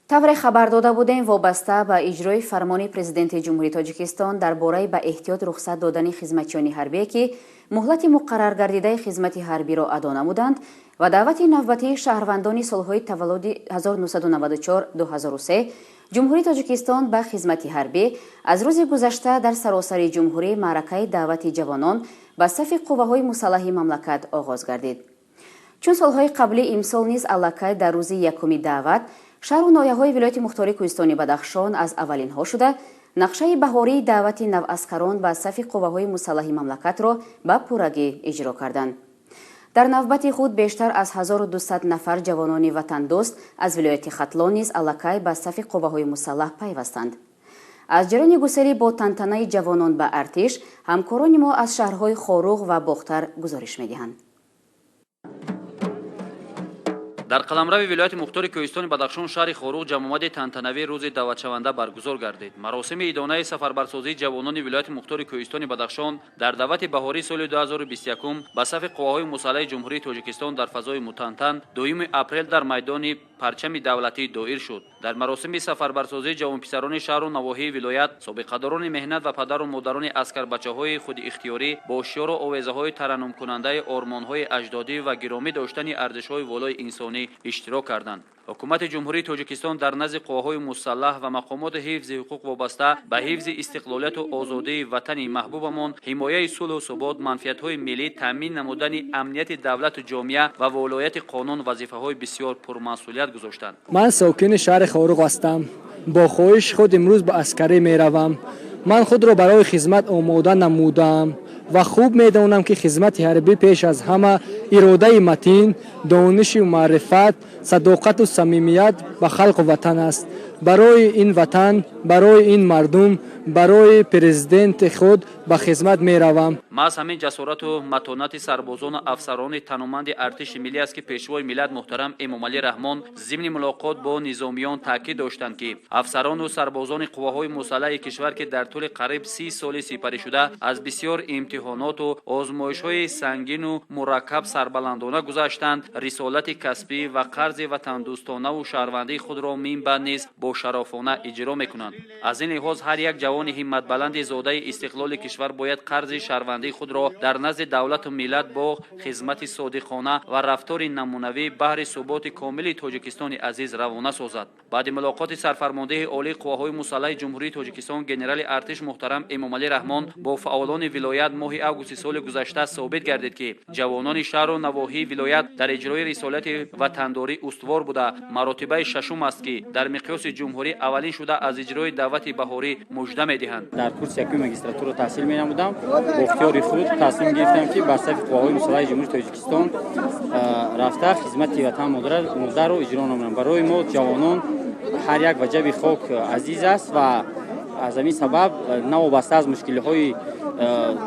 тавре хабар дода будем вобаста ба иҷрои фармони президенти ҷумҳурии тоҷикистон дар бораи ба эҳтиёт рухсат додани хизматчиёни ҳарбие ки муҳлати муқаррар гардидаи хизмати ҳарбиро адо намуданд ва даъвати навбатии шаҳрвандони солҳои таваллуди 1994-2003 ҷумҳурии тоҷикистон ба хизмати ҳарбӣ аз рӯзи гузашта дар саросари ҷумҳурӣ маъракаи даъвати ҷавонон ба сафи қувваҳои мусаллаҳи мамлакат оғоз гардид. чун солҳои қаблӣ имсол низ аллакай дар рӯзи якуми даъват шаҳру ноҳияҳои вилояти мухтории кӯҳистони Бадахшон аз аввалинҳо шуда нақшаи баҳории даъвати наваскарон ба сафи қувваҳои мусаллаҳи мамлакатро ба пуррагӣ иҷро карданд. дар навбати худ бештар аз 1200 нафар ҷавонони ватандӯст аз вилояти Хатлон низ аллакай ба сафи қувваҳои мусаллаҳ пайвастанд. аз ҷараёни гусарӣ бо тантанаи ҷавонон ба артиш ҳамкорони мо аз шаҳрҳои Хоруғ ва Бохтар гузориш медиҳанд. дар қаламрави вилояти мухтори кӯҳистони Бадахшон шаҳри Хоруғ ҷамъомади тантанавии рӯзи даъватшаванда баргузор гардид. маросими идонаи сафарбарсозии ҷавонони вилояти мухтори кӯҳистони Бадахшон дар давати баҳории соли 2021 ба сафи қувваҳои мусаллаҳи ҷумҳурии Тоҷикистон дар фазои мутантан 2 апрел дар майдони парчами давлатӣ доир шуд. дар маросими сафарбарсозии ҷавонписарони шаҳру навоҳии вилоят собиқадарони меҳнат ва падару модарони аскарбачаҳои худи ихтиёрӣ бо шиёру овезаҳои тараннумкунандаи ормонҳои аҷдодӣ ва гиромӣ доштани арзишҳои волои инсонӣ иштирок карданд. ҳукумати ҷумҳурии Тоҷикистон дар назди қувваҳои мусаллаҳ ва мақомоти ҳифзи ҳуқуқ вобаста ба ҳифзи истиқлолияту озодии ватани маҳбубамон, ҳимояи сулҳу собот, манфиатҳои миллӣ, таъмин намудани амнияти давлату ҷомеа ва волояти қонун вазифаҳои бисёр пурмасъулият гузоштанд. ман сокини шаҳри Хоруғ ҳастам. бо хоҳиши худ имрӯз ба аскарӣ меравам. ман худро барои хизмат омода намудам ва хуб медонам ки хизмати ҳарбӣ пеш аз ҳама иродаи матин, дониши маърифат, садоқату самимият ба халқу ватан аст. барои ин ватан, барои ин мардум, барои президенти худ ба хизмат меравам. маҳз ҳамин ҷасорату матонати сарбозону афсарони таноманди артиши миллӣ аст ки пешвои миллат муҳтарам Эмомалӣ Раҳмон зимни мулоқот бо низомиён таъкид доштанд ки афсарону сарбозони қувваҳои мусаллаҳи кишвар ки дар тӯли қариб 30 соли сипарӣ шуда аз бисёр имтиҳоноту озмоишҳои сангину мураккаб сарбаландона гузаштанд, рисолати касбӣ ва қарзи ватандӯстонаву шаҳрвандии худро минбаъд низ бо шарофона иҷро мекунанд. аз ин лиҳоз ҳар як ҷавони ҳимматбаланди зодаи истиқлоли кишвар бояд қарзи шаҳрвандии худро дар назди давлату миллат бо хизмати содиқона ва рафтори намунавӣ баҳри суботи комили Тоҷикистони азиз равона созад. баъди мулоқоти сарфармондеҳи олии қувваҳои мусаллаҳи ҷумҳурии Тоҷикистон генерали артиш муҳтарам Эмомалӣ Раҳмон бо фаъолони вилоят моҳи августи соли гузашта собит гардид ки ҷавонони шаҳру навоҳии вилоят дар иҷрои рисолати ватандорӣ устувор буда маротибаи шашум аст ки дар миқёси ҷумҳурӣ аввалин шуда аз иҷрои даъвати баҳорӣ мужда медиҳанд. дар курси якуми магистратура таҳсил менамудам. бо ихтиёри худ тасмим гирифтам ки ба сафи қувваҳои мусаллаҳи ҷумҳурии Тоҷикистон рафта хизмати ватан модарро иҷро намоям. барои мо ҷавонон ҳар як ваҷаби хок азиз аст ва аз ҳамин сабаб навобаста аз мушкилиҳои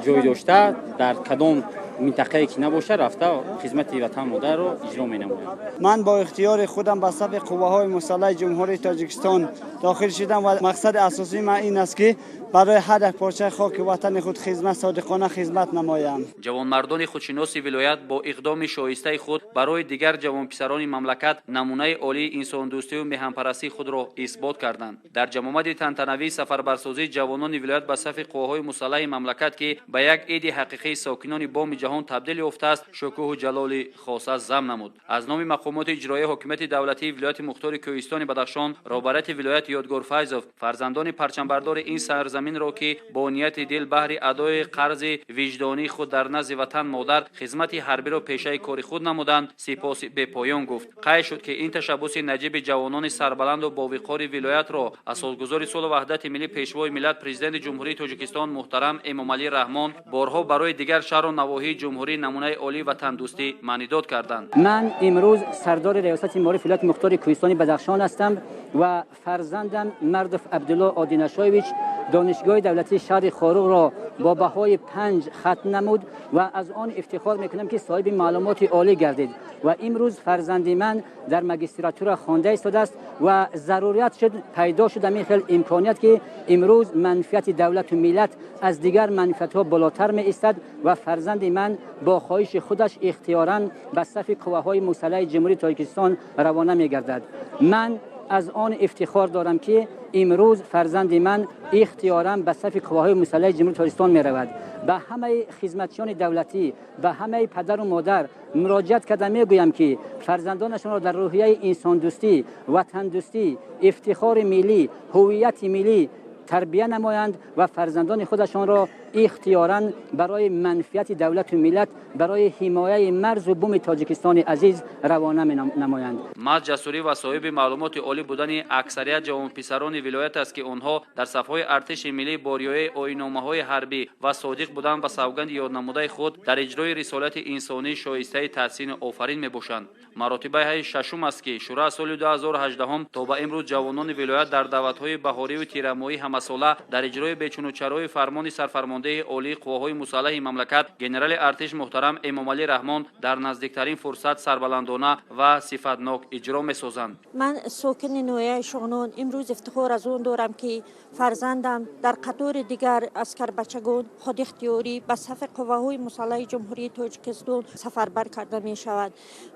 ҷойдошта дар кадом минтақае ки набоша рафта хизмати ватан модарро иҷро менамоям. ман бо ихтиёри худам ба сафи қувваҳои мусаллаҳи ҷумҳурии Тоҷикистон дохил шудам ва мақсади асосии ман ин аст ки барои ҳар як порчаи хоки ватани худ хизмат содиқона хизмат намоям. ҷавонмардони худшиноси вилоят бо иқдоми шоистаи худ барои дигар ҷавонписарони мамлакат намунаи олии инсондӯстию меҳанпарастии худро исбот карданд. дар ҷамъомади тантанавии сафарбарсозии ҷавонони вилоят ба сафи қувваҳои мусаллаҳи мамлакат ки ба як иди ҳақиқии сокинони боми ҷаҳон табдил ёфтааст, шукӯҳу ҷалоли хоса зам намуд. аз номи мақомоти иҷроии ҳокимияти давлатии вилояти мухтори кӯҳистони Бадахшон, роҳбарияти вилоят Ёдгор Файзов фарзандони парчамбардори ин сарзаминро ки бо нияти дил баҳри адои қарзи виҷдонии худ дар назди ватан модар хизмати ҳарбиро пешаи кори худ намуданд, сипоси бепоён гуфт. қайд шуд ки ин ташаббуси наҷиби ҷавонони сарбаланду бовиқори вилоятро асосгузори сулҳу ваҳдати миллӣ пешвои миллат президенти ҷумҳурии Тоҷикистон муҳтарам Эмомалӣ Раҳмон борҳо барои дигар шаҳру навоҳии ҷумҳурӣ намунаи олии ватандӯстӣ маънидод карданд. ман имрӯз сардори риёсати имории вилояти мухтори кӯҳистони Бадахшон ҳастам ва фарзандам Мардов Абдулло Одинашоевич донишгоҳи давлатии шаҳри Хоруғро бо баҳои 5 хатм намуд ва аз он ифтихор мекунам ки соҳиби маълумоти олӣ гардид ва имрӯз фарзанди ман дар магистратура хонда истодааст ва зарурият шуд пайдо шуд ҳамин хел имконият ки имрӯз манфиати давлату миллат аз дигар манфиатҳо болотар меистад ва фарзанди ман бо хоҳиши худаш ихтиёран ба сафи қувваҳои мусаллаҳи ҷумҳурии Тоҷикистон равона мегардад. ман از آن افتخار دارم که امروز فرزند من اختیاراً به صف قواهای مسلح جمهوری تاجیکستان می رود. به همه خدمتیان دولتی، به همه پدر و مادر مراجعت کرده می گویم که فرزندانشان را در روحیه انسان دوستی، وطن دوستی، افتخار ملی، هویت ملی تربیت نمایند و فرزندان خودشان را اختیاراً برای منفعت دولت و ملت، برای حمایت مرز و بوم تاجیکستان عزیز روانه نمایند. مرد جسوری و صاحب معلومات عالی بودن اکثریت جوان پسران ولایت است که آنها در صفهای ارتش ملی با رعایت آیین‌نامه‌های حربی و صادق بودن و سوگند یاد نموده خود در اجرای رسالت انسانی شایسته تحسین آفرین میباشند. مراتبه ششم است که شورای سال 2018 تا به امروز جوانان ولایت در دعوت‌های بهاری و تیرماهی همساله در اجرای بیچون و چرای فرمان سرفرمانده عالی قواهای مسلح مملکت گنرال ارتش محترم امامعلی رحمان در نزدیکترین فرصت سربلندانه و صفتناک اجرا می‌سازند. من ساکن نویه شغنان امروز افتخار از اون دارم که فرزندم در قطار دیگر عسکر بچگان خود اختیاری به صف قواهای مسلح جمهوری تاجیکستان سفربر کرده می شود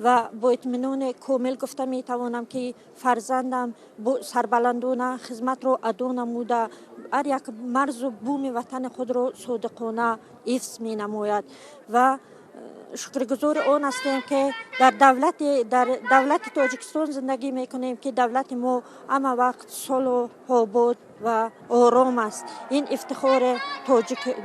و با اطمینان کامل گفته می توانم که فرزندم سربلندانه خدمت را ادا نموده هر یک مرز و بوم وطن خود را صادقانه حفظ می نماید و شکرگزار آن هستیم که در دولت تاجیکستان زندگی میکنیم که دولت ما همه وقت صلح و آباد و آرام است. این افتخار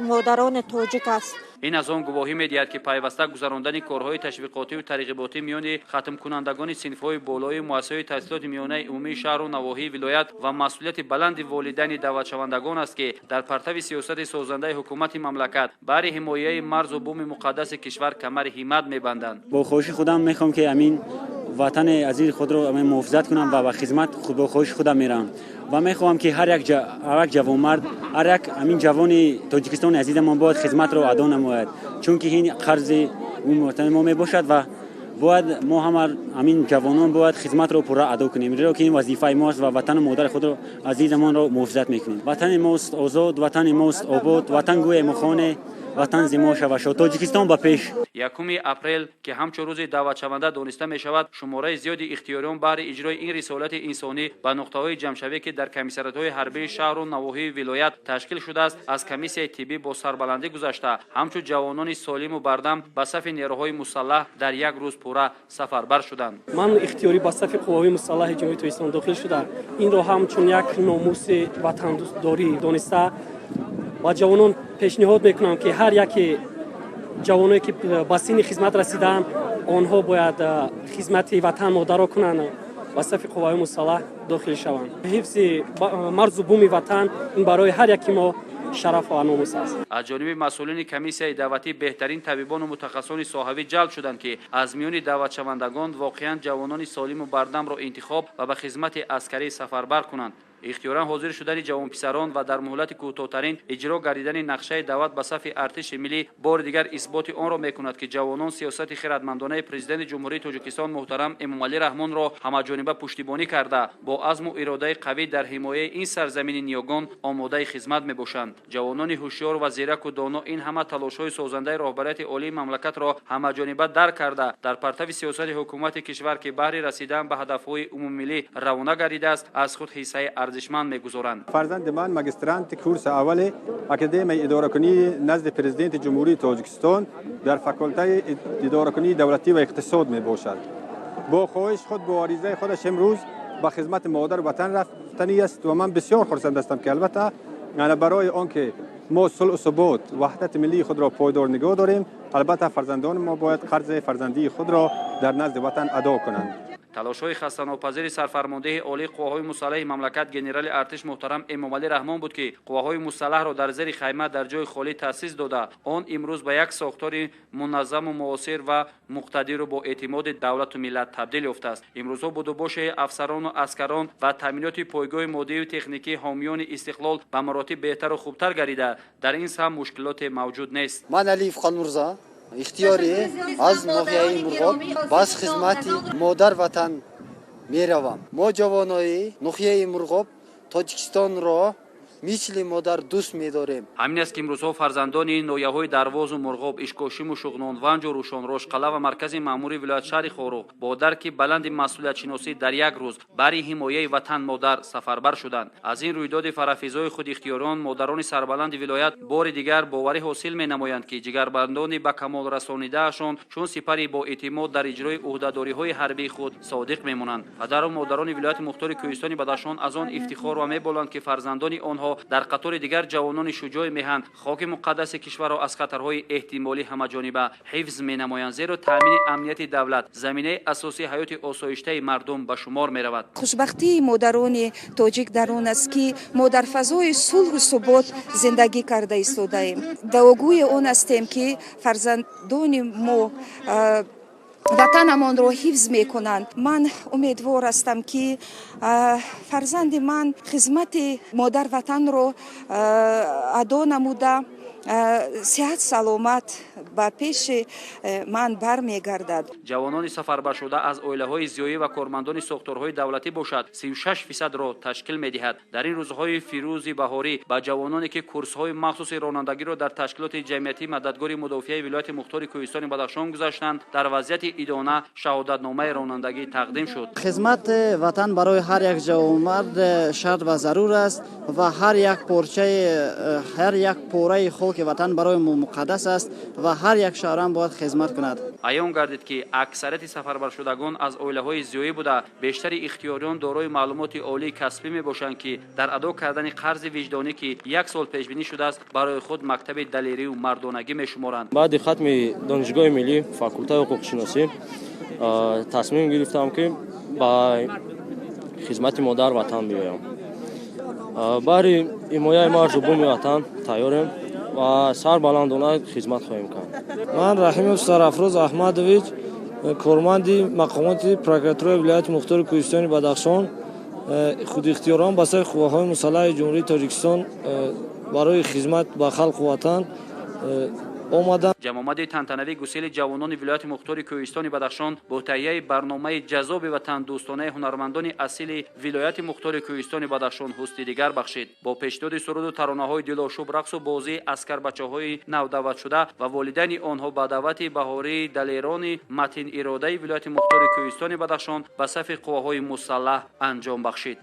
مادران تاجیک است. این از آن گواهی می‌دهد که پیوسته گذراندن کارهای تشویقاتی و ترغیباتی میان ختم کنندگان صنف‌های بالای مؤسسات تحصیلات میانه عمومی شهر و نواحی ولایت و مسئولیت بلند والدین دعوتشوندگان است که در پرتو سیاست سازنده حکومت مملکت برای حمایت مرز و بوم مقدس کشور کمر همت می‌بندند. با خواهش خودم می‌خوام که امین وطن عزیز خود را محافظت کنم و به خدمت با خواهش خودم میرم و می‌خواهم که هر یک جوانمرد، هر یک همین جوان تاجیکستان عزیزمان باید خدمت را ادا نماید، چون که این قرض اون وطن ما میباشد و باید ما همین جوانان باید خدمت را پورا ادا کنیم، زیرا که این وظیفه ماست و وطن مادر خود را عزیزمان را محافظت میکنیم. وطن ماست آزاد، وطن ماست آباد، وطن گوی مخانه، وطن زیما شود. تاجیکستان به پیش. 1 اپریل که همچون روز دعوتشونده دانسته می شود، شماره زیادی اختیاریان برای اجرای این رسالت انسانی به نقطه‌های جمع‌شوی که در کمیسریات‌های حربی شهر و نواحی ولایت تشکیل شده است از کمیسیای طبی با سربلندی گذشته همچون جوانان سالم و بردم به صف نیروهای مسلح در یک روز پورا سفربر شدند. من اختیاری به صف قواهای مسلح جمهوری تاجیکستان داخل شده این را همچون یک ناموس وطن دوستداری دانسته و جوانان پیشنهاد میکنم که هر یک جوانایی که به سن خدمت رسیدن آنها باید خدمت وطن مادر را کنند و صف قواهای مسلح داخل شوند. حفظ مرز و بوم وطن این برای هر یکی ما شرف و ناموس است. از جانب مسئولین کمیسیای دعوتی بهترین طبیبان و متخصصان صحوی جلب شدند که از میان دعوتشوندگان واقعا جوانان سالم و بردم را انتخاب و به خدمت عسکری سفربر کنند. اختیاراً حاضر شدن جوان پسران و در مهلت کوتاه‌ترین اجرا گردیدن نقشه دعوت به صف ارتش ملی بار دیگر اثبات آن را میکند که جوانان سیاست خردمندانه پرزیدنت جمهوری تاجیکستان محترم امامعلی رحمان را همه‌جانبه پشتیبانی کرده با عزم و اراده قوی در حمایت این سرزمین نیاگان آماده خدمت میباشند. جوانان هوشیار و زیرک و دانا این همه تلاش‌های سازنده رهبریت عالی مملکت را همه‌جانبه درک کرده در پرتو سیاست حکومت کشور که بهر رسیدن به هدف‌های عمومی ملی روانه گردیده است از خود حصه ارزشمند می‌گذارند. فرزند من ماجسترانت کورس اول اکادمی اداره کنی نزد پرزیدنت جمهوری تاجیکستان در فاکولته اداره کنی دولتی و اقتصاد میباشد. با خواهش خود با عریضه خودش امروز به خدمت مادر وطن رفتنی است و من بسیار خرسند هستم که البته برای آنکه ما صلح و ثبات وحدت ملی خود را پایدار نگاه داریم، البته فرزندان ما باید قرض فرزندی خود را در نزد وطن ادا کنند. تلاش‌های خسته‌ناپذیر سرفرمانده عالی قواهای مسلح مملکت گنرال ارتش محترم امامعلی رحمان بود که قواهای مسلح را در زیر خیمه در جای خالی تأسیس داده آن امروز به یک ساختار منظم و معاصر و مقتدر و با اعتماد دولت و ملت تبدیل یافته است. امروزها بدوباش افسران و عسکران و تامینات پایگاه مادی و تکنیکی حامیان استقلال به مراتب بهتر و خوبتر گردیده در این سهم مشکلات موجود نیست. من علی فخرمرزا اختیاری از ناحیه مرغاب باز خدمت مادر وطن میروم. ما جوانای ناحیه مرغاب تاجیکستان را مثل مادر دوست می‌داریم. ҳамин аст ки имрӯзҳо фарзандони ноҳияҳои дарвозу мурғоб, ишкошиму шуғнонванҷу рӯшонрошқала ва маркази маъмурии вилоят шаҳри хоруқ бо дарки баланди масъулиятшиносӣ дар як рӯз бари ҳимояи ватан модар сафарбар шуданд. аз ин рӯйдоди фарафизои худихтиёрон модарони сарбаланди вилоят бори дигар боварӣ ҳосил менамоянд ки ҷигарбандони ба камол расонидаашон чун сипари боэътимод дар иҷрои ӯҳдадориҳои ҳарбии худ содиқ мемонанд. падару модарони вилояти мухтори кӯҳистони бадахшон аз он ифтихор ва меболанд ки фарзандони онҳо дар қатори дигар ҷавонони шуҷои меҳан хоки муқаддаси кишварро аз хатарҳои эҳтимолӣ ҳамаҷониба ҳифз менамоянд, зеро таъмини амнияти давлат заминаи асосии ҳаёти осоиштаи мардум ба шумор меравад. хушбахтии модарони тоҷик дар он аст ки мо дар фазои сулҳу субот зиндагӣ карда истодаем. даъвогӯи он ҳастем ки фарзандони мо ватанамонро ҳифз мекунанд. ман умедвор ҳастам ки фарзанди ман хизмати модар ватанро адо намуда сеҳат саломат ба пеши ман бармегардад. ҷавонони сафарбаршуда аз оилаҳои зиёӣ ва кормандони сохторҳои давлатӣ бошад 36%-ро ташкил медиҳад. дар ин рӯзҳои фирӯзи баҳорӣ ба ҷавононе ки курсҳои махсуси ронандагиро дар ташкилоти ҷамъиятии мададгори мудофиаи вилояти мухтори кӯҳистони бадахшон гузаштанд, дар вазъияти идона шаҳодатномаи ронандагӣ тақдим шуд. خدمت وطن برای هر یک جوانمرد شرط و ضرور است و هر یک پاره خاک وطن برای ما مقدس است و هر یک شهروند باید خدمت کند. عیان گردید که اکثریت سفربرشدگان از اویله‌های زیویی بوده، بیشتر اختیاریان دارای معلومات عالی کسبی میباشند که در ادا کردن قرض وجدانی که یک سال پیش بینی شده است برای خود مکتب دلیری و مردانگی میشمارند. بعد ختم دانشگاه ملی فاکولته حقوق شناسی تصمیم گرفتم که با خدمت مادر وطن بیایم. برای حمایت مردم وطن تیارم و سربلندانه خدمت خواهیم کرد. من رحیم سرافروز احمدویچ، کارمند مقامات پروکراتوری ولایت مختار کوهستان بدخشان، خود اختیاران به سر قواهای مسلح جمهوری تاجیکستان برای خدمت به خلق وطن آمدم. جمعآمد تنتنوی گسیل جوانان ولایت مختار کوهستان بدخشان با تهیه برنامه جذاب وطن دوستانه هنرمندان اصیل ولایت مختار کوهستان بدخشان حسن دیگر بخشید. با پیشداد سرود و ترانه‌های دلاشوب، رقص و بازی اسکر بچه‌های نودعوت شده و والدین آنها به دعوت بهاری دلیران متین اراده ولایت مختار کوهستان بدخشان به صف قواهای مسلح انجام بخشید.